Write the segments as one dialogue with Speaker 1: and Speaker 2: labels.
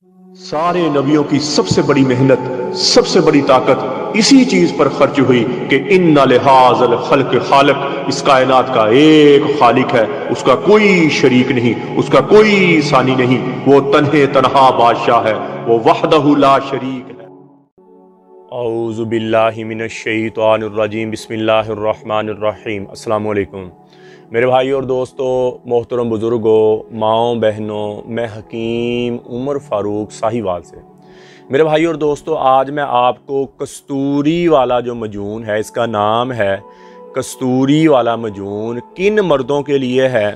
Speaker 1: सारे नबियों की सबसे बड़ी मेहनत, सबसे बड़ी ताकत इसी चीज पर खर्च हुई कि इन्ना लिहाज़ल खल्क़ खालिक, इस कायनात का एक खालिक है, उसका कोई शरीक नहीं, उसका कोई सानी नहीं, वो तन्हे तन्हा बादशाह है, वो वहदहु ला शरीक है। औज़ु बिल्लाहि मिनश शैतानिर रजीम, बिस्मिल्लाहिर रहमानिर रहीम। अस्सलामु अलैकुम मेरे भाई और दोस्तों, मोहतरम बुज़ुर्गों, माओ बहनों, मैं हकीम उमर फ़ारूक साहिवाल से। मेरे भाई और दोस्तों, आज मैं आपको कस्तूरी वाला जो मजून है, इसका नाम है कस्तूरी वाला मजून, किन मर्दों के लिए है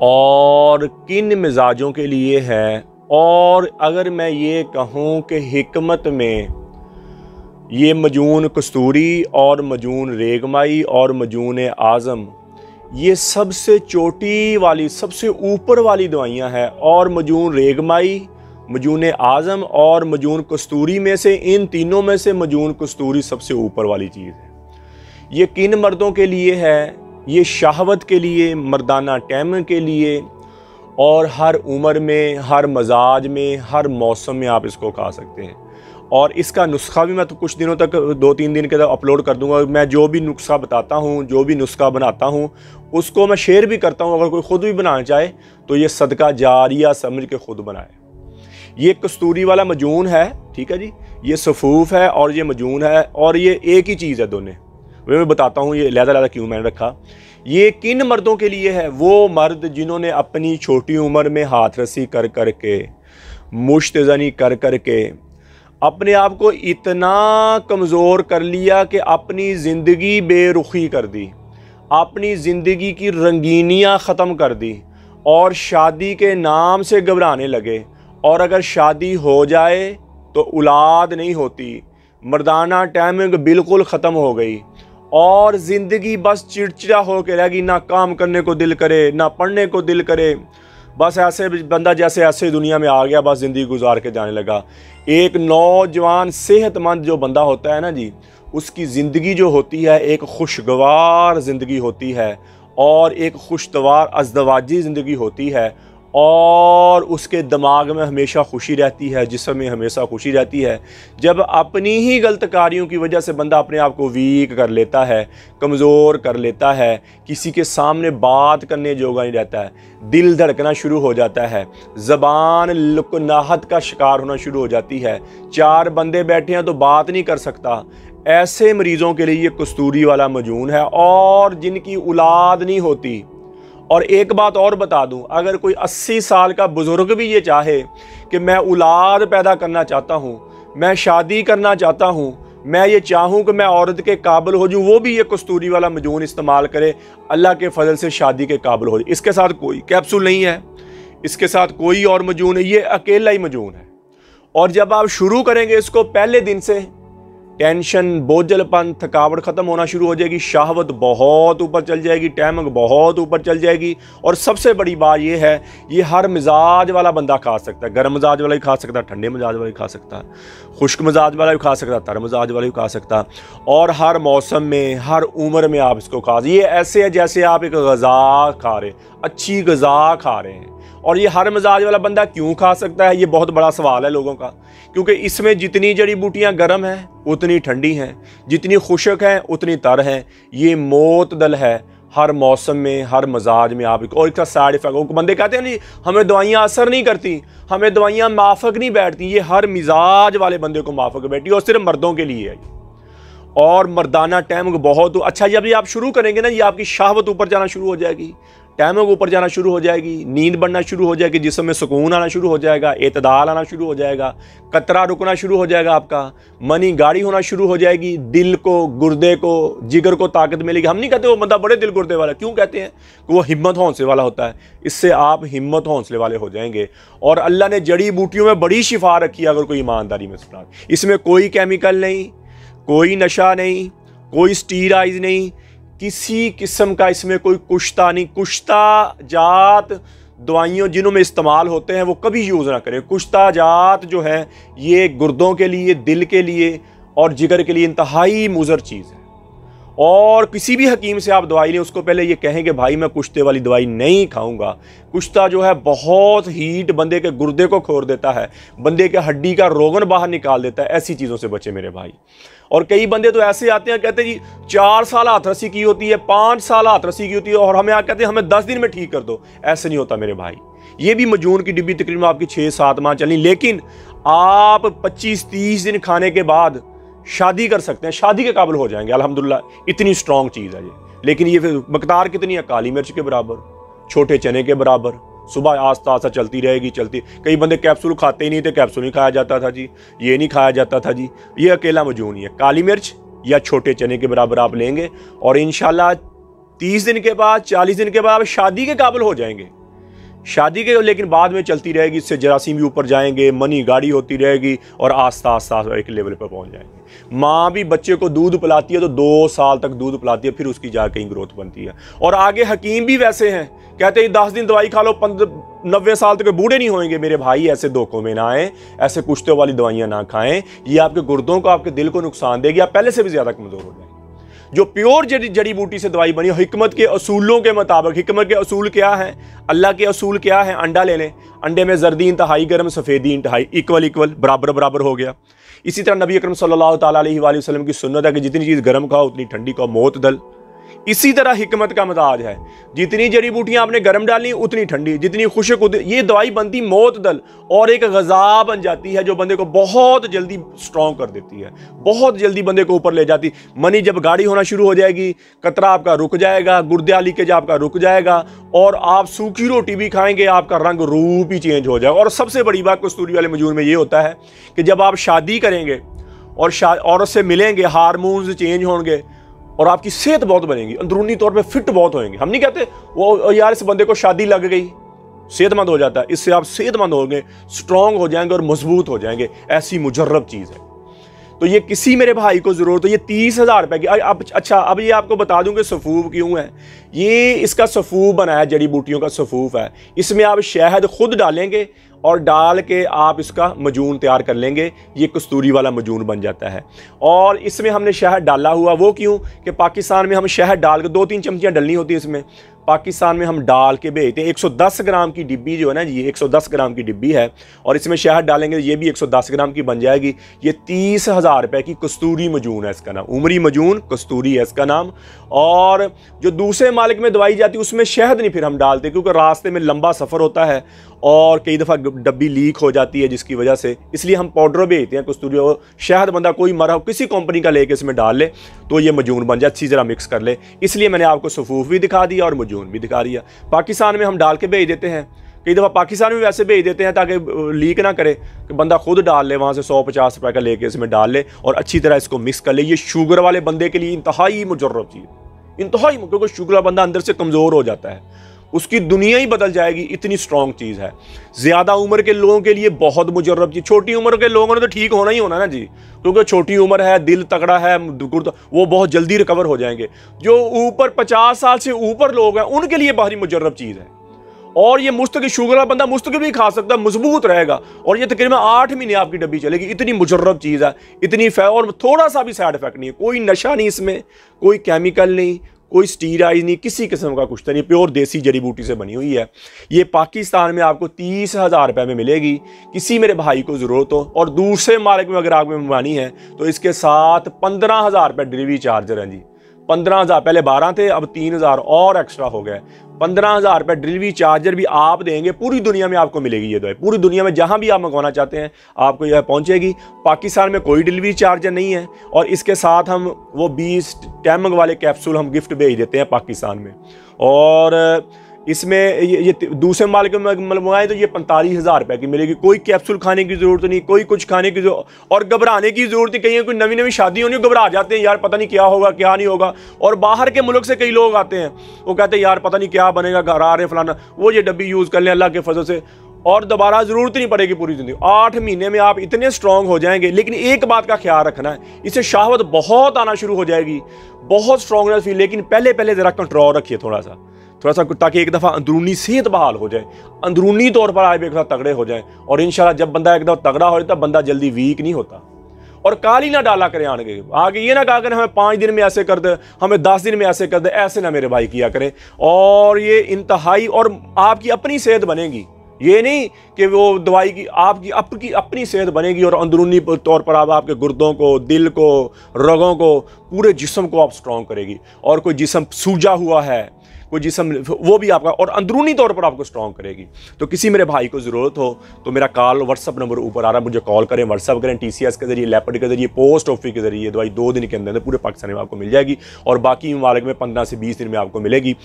Speaker 1: और किन मिजाजों के लिए है, और अगर मैं ये कहूँ कि हिकमत में ये मजून कस्तूरी और मजून रेगमाई और मजून आज़म, ये सबसे चोटी वाली, सबसे ऊपर वाली दवाइयाँ हैं। और मजून रेगमाई, मजून आज़म और मजून कस्तूरी में से, इन तीनों में से मजून कस्तूरी सबसे ऊपर वाली चीज़ है। ये किन मर्दों के लिए है? ये शहवत के लिए, मर्दाना टैम के लिए, और हर उम्र में, हर मजाज में, हर मौसम में आप इसको खा सकते हैं। और इसका नुस्खा भी मैं तो कुछ दिनों तक, 2-3 दिन के तक अपलोड कर दूंगा। मैं जो भी नुस्खा बताता हूँ, जो भी नुस्खा बनाता हूँ, उसको मैं शेयर भी करता हूँ। अगर कोई ख़ुद भी बनाना चाहे तो ये सदका जारिया समझ के खुद बनाए। ये कस्तूरी वाला मजून है, ठीक है जी, ये सफ़ूफ है और ये मजून है, और ये एक ही चीज़ है दोनों। मैं बताता हूँ ये लहदा क्यों मैंने रखा। ये किन मर्दों के लिए है? वो मर्द जिन्होंने अपनी छोटी उम्र में हाथ रसी कर कर के, मुश्तज़नी कर कर के अपने आप को इतना कमज़ोर कर लिया कि अपनी ज़िंदगी बेरुखी कर दी, अपनी ज़िंदगी की रंगीनियाँ ख़त्म कर दी, और शादी के नाम से घबराने लगे। और अगर शादी हो जाए तो औलाद नहीं होती, मर्दाना टाइमिंग बिल्कुल ख़त्म हो गई, और ज़िंदगी बस चिड़चिड़ा हो के रह गई। ना काम करने को दिल करे, ना पढ़ने को दिल करे, बस ऐसे बंदा जैसे ऐसे दुनिया में आ गया, बस ज़िंदगी गुजार के जाने लगा। एक नौजवान सेहतमंद जो बंदा होता है ना जी, उसकी ज़िंदगी जो होती है एक खुशगवार ज़िंदगी होती है, और एक खुशगवार अज़दवाजी ज़िंदगी होती है, और उसके दिमाग में हमेशा खुशी रहती है, जिस्म में हमेशा खुशी रहती है। जब अपनी ही गलत कार्यों की वजह से बंदा अपने आप को वीक कर लेता है, कमज़ोर कर लेता है, किसी के सामने बात करने जोगा नहीं रहता है, दिल धड़कना शुरू हो जाता है, ज़बान लुकनाहत का शिकार होना शुरू हो जाती है, 4 बंदे बैठे हैं तो बात नहीं कर सकता, ऐसे मरीज़ों के लिए ये कस्तूरी वाला मजून है। और जिनकी औलाद नहीं होती, और एक बात और बता दूं, अगर कोई 80 साल का बुज़ुर्ग भी ये चाहे कि मैं औलाद पैदा करना चाहता हूँ, मैं शादी करना चाहता हूँ, मैं ये चाहूँ कि मैं औरत के काबिल हो जाऊँ, वो भी ये कस्तूरी वाला मजून इस्तेमाल करे, अल्लाह के फजल से शादी के काबिल हो जाए। इसके साथ कोई कैप्सूल नहीं है, इसके साथ कोई और मजून है, ये अकेला ही मजून है। और जब आप शुरू करेंगे इसको, पहले दिन से टेंशन, बोझलपन, थकावट ख़त्म होना शुरू हो जाएगी, शहवत बहुत ऊपर चल जाएगी, टैमक बहुत ऊपर चल जाएगी। और सबसे बड़ी बात यह है, ये हर मिजाज वाला बंदा खा सकता है। गर्म मिजाज वाला भी खा सकता है, ठंडे मिजाज वाला भी खा सकता है, खुश्क मिजाज वाला भी खा सकता है, तर मिजाज वाला भी खा सकता है, और हर मौसम में, हर उम्र में आप इसको खा। ये ऐसे है जैसे आप एक ग़ज़ा खा रहे, अच्छी ग़ज़ा खा रहे हैं। और ये हर मिजाज वाला बंदा क्यों खा सकता है? ये बहुत बड़ा सवाल है लोगों का, क्योंकि इसमें जितनी जड़ी बूटियां गर्म हैं उतनी ठंडी हैं, जितनी खुशक हैं उतनी तर हैं। ये मोतदल है, हर मौसम में, हर मिजाज में आप। और इसका साइड इफेक्ट, बंदे कहते हैं नहीं हमें दवाइयाँ असर नहीं करती, हमें दवाइयाँ माफक नहीं बैठती, ये हर मिजाज वाले बंदे को माफक बैठी, और सिर्फ मर्दों के लिए है। और मर्दाना टैम बहुत अच्छा, जब ये आप शुरू करेंगे ना, ये आपकी शहवत ऊपर जाना शुरू हो जाएगी, टैमक ऊपर जाना शुरू हो जाएगी, नींद बढ़ना शुरू हो जाएगी, जिस्म में सुकून आना शुरू हो जाएगा, एतदाल आना शुरू हो जाएगा, कतरा रुकना शुरू हो जाएगा, आपका मनी गाड़ी होना शुरू हो जाएगी, दिल को, गुर्दे को, जिगर को ताकत मिलेगी। हम नहीं कहते वो बंदा बड़े दिल गुर्दे वाला, क्यों कहते हैं कि वो हिम्मत हौसले वाला होता है। इससे आप हिम्मत हौसले वाले हो जाएंगे। और अल्लाह ने जड़ी बूटियों में बड़ी शिफा रखी है, अगर कोई ईमानदारी में सुना। इसमें कोई केमिकल नहीं, कोई नशा नहीं, कोई स्टीराइज नहीं, किसी किस्म का इसमें कोई कुश्ता नहीं। कुश्ता जात दवाइयों जिन्हों में इस्तेमाल होते हैं वो कभी यूज़ ना करें। कुश्ता जात जो है ये गुर्दों के लिए, दिल के लिए और जिगर के लिए इंतहाई मुज़र चीज़ है। और किसी भी हकीम से आप दवाई लें, उसको पहले ये कहें कि भाई मैं कुश्ते वाली दवाई नहीं खाऊंगा। कुश्ता जो है बहुत हीट बंदे के गुर्दे को खोर देता है, बंदे के हड्डी का रोगन बाहर निकाल देता है। ऐसी चीज़ों से बचे मेरे भाई। और कई बंदे तो ऐसे आते हैं, कहते हैं जी 4 साल हाथरसी की होती है, 5 साल हाथरसी की होती है, और हमें कहते हैं हमें 10 दिन में ठीक कर दो। ऐसे नहीं होता मेरे भाई। ये भी मजून की डिब्बी तकरीबन आपकी 6-7 माह चली, लेकिन आप 25-30 दिन खाने के बाद शादी कर सकते हैं, शादी के काबिल हो जाएंगे अल्हम्दुलिल्लाह। इतनी स्ट्रॉन्ग चीज़ है ये। लेकिन ये फिर मकदार कितनी है? काली मिर्च के बराबर, छोटे चने के बराबर। सुबह आस्ता आस्ता चलती रहेगी, चलती। कई बंदे कैप्सूल खाते ही नहीं थे, कैप्सूल नहीं खाया जाता था जी, ये नहीं खाया जाता था जी। ये अकेला मजून ही है। काली मिर्च या छोटे चने के बराबर आप लेंगे और इंशाल्लाह 30 दिन के बाद, 40 दिन के बाद आप शादी के काबिल हो जाएंगे। शादी के, लेकिन बाद में चलती रहेगी, इससे जरासीम भी ऊपर जाएंगे, मनी गाड़ी होती रहेगी और आस्ता आस्ता एक लेवल पर पहुंच जाएंगे। माँ भी बच्चे को दूध पिलाती है तो 2 साल तक दूध पिलाती है, फिर उसकी जाकर कहीं ग्रोथ बनती है। और आगे हकीम भी वैसे हैं, कहते हैं 10 दिन दवाई खा लो, 90 साल तक बूढ़े नहीं होंगे। मेरे भाई ऐसे धोखों में ना आए, ऐसे कुश्ते वाली दवाइयाँ ना खाएं। ये आपके गुर्दों को, आपके दिल को नुकसान देगी, आप पहले से भी ज़्यादा कमज़ोर हो जाएंगे। जो प्योर जड़ी बूटी से दवाई बनी, हिकमत के असूलों के मुताबिक। हिकमत के असूल क्या है? अल्लाह के असूल क्या है? अंडा ले लें, अंडे में जर्दी इंतहाई गर्म, सफ़ेदी इंतहाई, इक्वल बराबर बराबर हो गया। इसी तरह नबी अकरम सल्लल्लाहु ताला अलैहि वसल्लम की सुन्नत है कि जितनी चीज़ गर्म खाओ उतनी ठंडी खाओ, मौत दल। इसी तरह हिकमत का मजाज है, जितनी जड़ी बूटियां आपने गर्म डाली उतनी ठंडी, जितनी खुशक ये दवाई बनती मौत दल, और एक गज़ा बन जाती है जो बंदे को बहुत जल्दी स्ट्रॉन्ग कर देती है, बहुत जल्दी बंदे को ऊपर ले जाती। मनी जब गाढ़ी होना शुरू हो जाएगी, कतरा आपका रुक जाएगा, गुर्दे लीकेज आपका रुक जाएगा, और आप सूखी रोटी भी खाएंगे, आपका रंग रूप ही चेंज हो जाएगा। और सबसे बड़ी बात कस्तूरी वाले मजून में ये होता है कि जब आप शादी करेंगे और औरत से मिलेंगे, हार्मोन्स चेंज होंगे और आपकी सेहत बहुत बनेगी, अंदरूनी तौर पे फिट बहुत होंगे। हम नहीं कहते वो यार इस बंदे को शादी लग गई, सेहतमंद हो जाता है। इससे आप सेहतमंद होंगे, स्ट्रांग हो जाएंगे और मजबूत हो जाएंगे। ऐसी मुजर्रब चीज़ है। तो ये किसी मेरे भाई को ज़रूरत है, ये 30,000 रुपए की। अब अच्छा, अब ये आपको बता दूं कि सफ़ूफ क्यों है। ये इसका सफ़ूफ बनाया, जड़ी बूटियों का सफ़ूफ है। इसमें आप शहद खुद डालेंगे और डाल के आप इसका मजून तैयार कर लेंगे, ये कस्तूरी वाला मजून बन जाता है। और इसमें हमने शहद डाला हुआ, वो क्यों कि पाकिस्तान में हम शहद डाल के 2-3 चमचियाँ डलनी होती है इसमें, पाकिस्तान में हम डाल के भेजते हैं। 110 ग्राम की डिब्बी जो है ना जी, 110 ग्राम की डिब्बी है, और इसमें शहद डालेंगे ये भी 110 ग्राम की बन जाएगी। ये 30,000 रुपए की कस्तूरी मजून है इसका नाम, उमरी मजून कस्तूरी है इसका नाम। और जो दूसरे मालिक में दवाई जाती है उसमें शहद नहीं फिर हम डालते, क्योंकि रास्ते में लंबा सफ़र होता है और कई दफ़ा डब्बी लीक हो जाती है जिसकी वजह से, इसलिए हम पाउडर भेजते हैं कस्तूरी। और शहद बंदा कोई मरा हो किसी कंपनी का लेके इसमें डाल ले तो ये मजून बन जाए, अच्छी ज़रा मिक्स कर ले। इसलिए मैंने आपको सफ़ूफ भी दिखा दिया और मजून भी दिखा दिया। पाकिस्तान में हम डाल के भेज देते हैं, कई दफ़ा पाकिस्तान में वैसे भेज देते हैं ताकि लीक ना करे, कि बंदा खुद डाल ले वहाँ से 150 रुपये का लेके इसमें डाल ले और अच्छी तरह इसको मिक्स कर ले। ये शुगर वाले बंदे के लिए इंतहाई मुजर्रब चीज़, इंतहाई, क्योंकि शुगर वाला बंदा अंदर से कमज़ोर हो जाता है, उसकी दुनिया ही बदल जाएगी, इतनी स्ट्रॉन्ग चीज़ है। ज़्यादा उम्र के लोगों के लिए बहुत मुजर्रब चीज़। छोटी उम्र के लोगों ने तो ठीक होना ही होना ना जी, क्योंकि छोटी उम्र है, दिल तगड़ा है, वो बहुत जल्दी रिकवर हो जाएंगे। जो ऊपर 50 साल से ऊपर लोग हैं उनके लिए बाहरी मुजर्रब चीज़ है। और ये मुस्तकिल शुगर वाला बंदा मुस्तकिल भी खा सकता है, मजबूत रहेगा। और ये तकरीबन 8 महीने आपकी डब्बी चलेगी, इतनी मुजर्रब चीज़ है, इतनी और थोड़ा सा भी साइड इफेक्ट नहीं है, कोई नशा नहीं इसमें, कोई केमिकल नहीं, कोई स्टीराइड नहीं, किसी किस्म का कुछ नहीं, प्योर देसी जड़ी बूटी से बनी हुई है। ये पाकिस्तान में आपको 30,000 रुपये में मिलेगी। किसी मेरे भाई को ज़रूरत हो और दूसरे मालिक में अगर आपको मंगवानी है तो इसके साथ 15,000 रुपये डिलीवरी चार्जर हैं जी। 15,000, पहले 12 थे, अब 3,000 और एक्स्ट्रा हो गए। 15,000 रुपये डिलीवरी चार्जर भी आप देंगे। पूरी दुनिया में आपको मिलेगी ये दवाई, पूरी दुनिया में जहां भी आप मंगवाना चाहते हैं आपको यह पहुंचेगी। पाकिस्तान में कोई डिलीवरी चार्जर नहीं है। और इसके साथ हम वो 20 टैमंग वाले कैप्सूल हम गिफ्ट भेज देते हैं पाकिस्तान में। और इसमें ये दूसरे माल के मंगवाए तो ये 45,000 रुपये की मिलेगी। कोई कैप्सूल खाने की जरूरत नहीं, कोई कुछ खाने की और घबराने की जरूरत नहीं। कहीं कोई नवी नवी शादी होनी, घबरा जाते हैं यार पता नहीं क्या होगा क्या नहीं होगा। और बाहर के मुल्क से कई लोग आते हैं, वो कहते हैं यार पता नहीं क्या बनेगा, घर आ रहे फलाना, वो ये डब्बी यूज़ कर लें अल्लाह के फजल से और दोबारा ज़रूरत नहीं पड़ेगी पूरी ज़िंदगी। 8 महीने में आप इतने स्ट्रॉन्ग हो जाएंगे। लेकिन एक बात का ख्याल रखना है, इससे शहावत बहुत आना शुरू हो जाएगी, बहुत स्ट्रॉन्गनेस फील। लेकिन पहले ज़रा कंट्रोल रखिए थोड़ा सा, ताकि एक दफ़ा अंदरूनी सेहत बहाल हो जाए, अंदरूनी तौर पर आप एक दफ़ा तगड़े हो जाएं। और इंशाल्लाह जब बंदा एक दफ़ा तगड़ा हो जाता है बंदा जल्दी वीक नहीं होता। और काली ना डाला करें आगे ये ना कहा करें हमें 5 दिन में ऐसे कर दे, हमें 10 दिन में ऐसे कर दे, ऐसे ना मेरे भाई किया करें। और ये इंतहाई, और आपकी अपनी सेहत बनेगी, ये नहीं कि वो दवाई की, आपकी अपनी सेहत बनेगी और अंदरूनी तौर पर आप आपके गुर्दों को, दिल को, रगों को, पूरे जिस्म को आप स्ट्रॉन्ग करेगी। और कोई जिस्म सूजा हुआ है, कोई जिस्म, वो भी आपका और अंदरूनी तौर पर आपको स्ट्रॉन्ग करेगी। तो किसी मेरे भाई को ज़रूरत हो तो मेरा कॉल व्हाट्सअप नंबर ऊपर आ रहा है, मुझे कॉल करें, व्हाट्सअप करें, TCS के जरिए, लेपर्ड के जरिए, पोस्ट ऑफिस के जरिए। दवाई 2 दिन के अंदर पूरे पाकिस्तान में आपको मिल जाएगी और बाकी ममालिक में 15 से 20 दिन में आपको मिलेगी।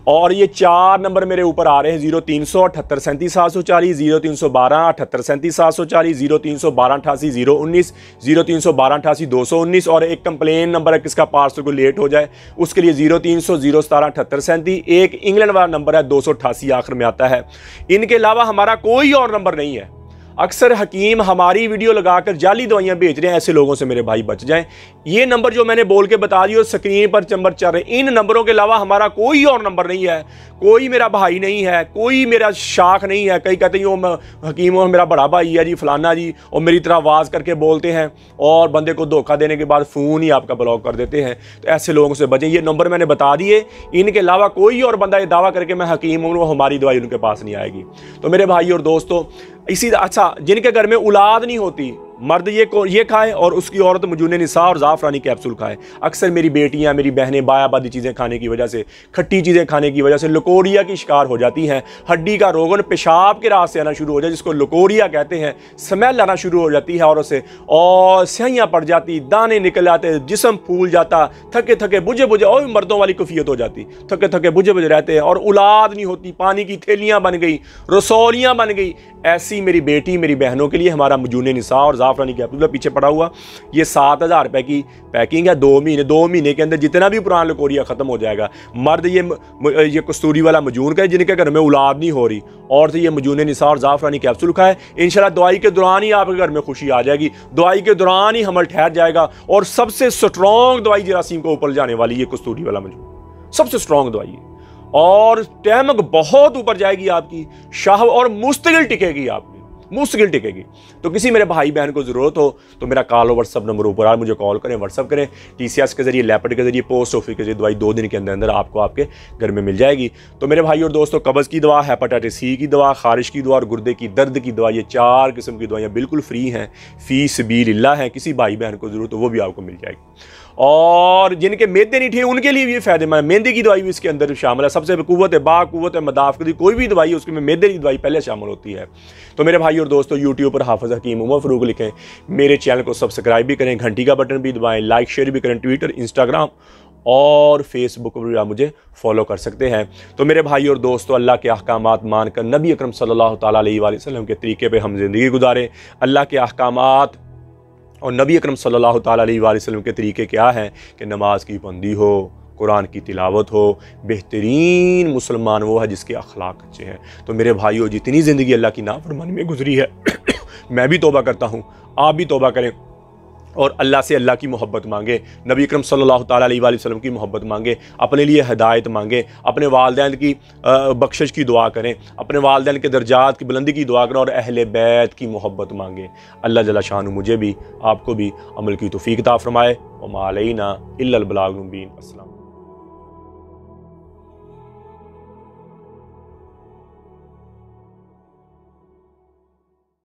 Speaker 1: और ये 4 नंबर मेरे ऊपर आ रहे हैं, 0300 78 37 740, 0312 78 37 740, 0312 88 019, 0312 88 219। और एक कंप्लेन नंबर है, किसका पार्सल को लेट हो जाए उसके लिए 0300 017 78 37। एक इंग्लैंड वाला नंबर है 288 आखिर में आता है। इनके अलावा हमारा कोई और नंबर नहीं है। अक्सर हकीम हमारी वीडियो लगाकर जाली दवाइयां बेच रहे हैं, ऐसे लोगों से मेरे भाई बच जाएं। ये नंबर जो मैंने बोल के बता दिए स्क्रीन पर नंबर चल रहे, इन नंबरों के अलावा हमारा कोई और नंबर नहीं है, कोई मेरा भाई नहीं है, कोई मेरा शाख नहीं है। कई कहते हैं हकीम मेरा बड़ा भाई है जी, फलाना जी, और मेरी तरह आवाज़ करके बोलते हैं और बंदे को धोखा देने के बाद फ़ोन ही आपका ब्लॉक कर देते हैं। तो ऐसे लोगों से बचें। ये नंबर मैंने बता दिए, इनके अलावा कोई और बंदा ये दावा करके मैं हकीम हूँ, वो हमारी दवाई उनके पास नहीं आएगी। तो मेरे भाई और दोस्तों, इसी अच्छा जिनके घर में औलाद नहीं होती, मर्द ये खाए और उसकी औरत मजूने निसा और ज़ाफ़रानी कैप्सूल खाए। अक्सर मेरी बेटियां, मेरी बहनें बायाबादी चीज़ें खाने की वजह से, खट्टी चीज़ें खाने की वजह से लकोरिया की शिकार हो जाती हैं। हड्डी का रोगन पेशाब के रास्ते आना शुरू हो जाए, जिसको लकोरिया कहते हैं, स्मेल आना शुरू हो जाती है औरत से, और स्याहियाँ पड़ जाती, दाने निकल आते, जिस्म फूल जाता, थके थके बुझे बुझे, और मर्दों वाली कफियत हो जाती, थके थके बुझे बुझे रहते हैं और औलाद नहीं होती, पानी की थैलियाँ बन गई, रसौलियाँ बन गई। ऐसी मेरी बेटी, मेरी बहनों के लिए हमारा मजूने निसा और ज़ाफ़रानी कैप्सूल पीछे पड़ा हुआ, ये 7000 रुपए की पैकिंग है। 2 महीने के अंदर जितना भी पुराना लकोरिया खत्म हो जाएगा। मर्द ये कस्तूरी वाला मजून का है, जिनके घर में औलाद नहीं हो रही, और तो ये मजूने निसा और ज़ाफ़रानी कैप्सूल का है। इंशाल्लाह दवाई के दौरान ही आपके घर में खुशी आ जाएगी, दवाई के दौरान ही हमल ठहर जाएगा। और सबसे स्ट्रॉन्ग दवाई जरासीम को ऊपर जाने वाली ये कस्तूरी वाला मजून, सबसे स्ट्रॉन्ग दवाई है, और टैमक बहुत ऊपर जाएगी आपकी, शाह और मुस्तकिल टिकेगी, आपकी मुस्तकिल टिकेगी। तो किसी मेरे भाई बहन को ज़रूरत हो तो मेरा कॉल व्हाट्सअप नंबर ऊपर आ, मुझे कॉल करें, व्हाट्सअप करें। TCS के जरिए, लेपर्ड के जरिए, पोस्ट ऑफिस के जरिए दवाई 2 दिन के अंदर अंदर आपको आपके घर में मिल जाएगी। तो मेरे भाई और दोस्तों, कब्ज़ की दवा, हेपेटाइटिस C की दवा, खारिश की दवा और गुर्दे की दर्द की दवा, ये 4 किस्म की दवाइयाँ बिल्कुल फ्री हैं, फ़ी सबीलिल्लाह हैं। किसी भाई बहन को ज़रूरत हो वो भी आपको मिल जाएगी। और जिनके मेदे नहीं ठीक उनके लिए भी फ़ायदेमंद है, मेदे की दवाई भी इसके अंदर शामिल है। सबसे कुव्वत बाक़ुव्वत मदाफ़ की कोई भी दवाई है उसके में मेदे की दवाई पहले शामिल होती है। तो मेरे भाई और दोस्तों, यूट्यूब पर हाफ़िज़ हकीम उमर फ़ारूक लिखें, मेरे चैनल को सब्सक्राइब भी करें, घंटी का बटन भी दबाएं, लाइक शेयर भी करें, ट्विटर, इंस्टाग्राम और फेसबुक पर भी आप मुझे फॉलो कर सकते हैं। तो मेरे भाई और दोस्तों, अल्लाह के अहकामात मानकर नबी अकरम सल्लल्लाहु तआला अलैहि वसल्लम के तरीके पे हम ज़िंदगी गुजारें। अल्लाह के अहकामात और नबी अकरम सल्लल्लाहु तआला अलैहि वसल्लम के तरीके क्या हैं कि नमाज की पाबंदी हो, कुरान की तिलावत हो। बेहतरीन मुसलमान वो है जिसके अखलाक अच्छे हैं। तो मेरे भाइयों, जितनी ज़िंदगी अल्लाह की नाफरमानी में गुजरी है मैं भी तौबा करता हूँ, आप भी तौबा करें और अल्लाह से अल्लाह की मोहब्बत मांगे, नबी अकरम सल्लल्लाहु तआला अलैहि वसल्लम की मोहब्बत मांगे, अपने लिए हिदायत मांगे, अपने वालिदैन की बख्शिश की दुआ करें, अपने वालिदैन के दर्जात की बुलंदी की दुआ करें और अहले बैत की मोहब्बत मांगे। अल्लाह जल्ल शान मुझे भी आपको भी अमल की तौफीक अता फरमाए। व मा अलैना इल्लल बलागुल मुबीन। अस्सलाम।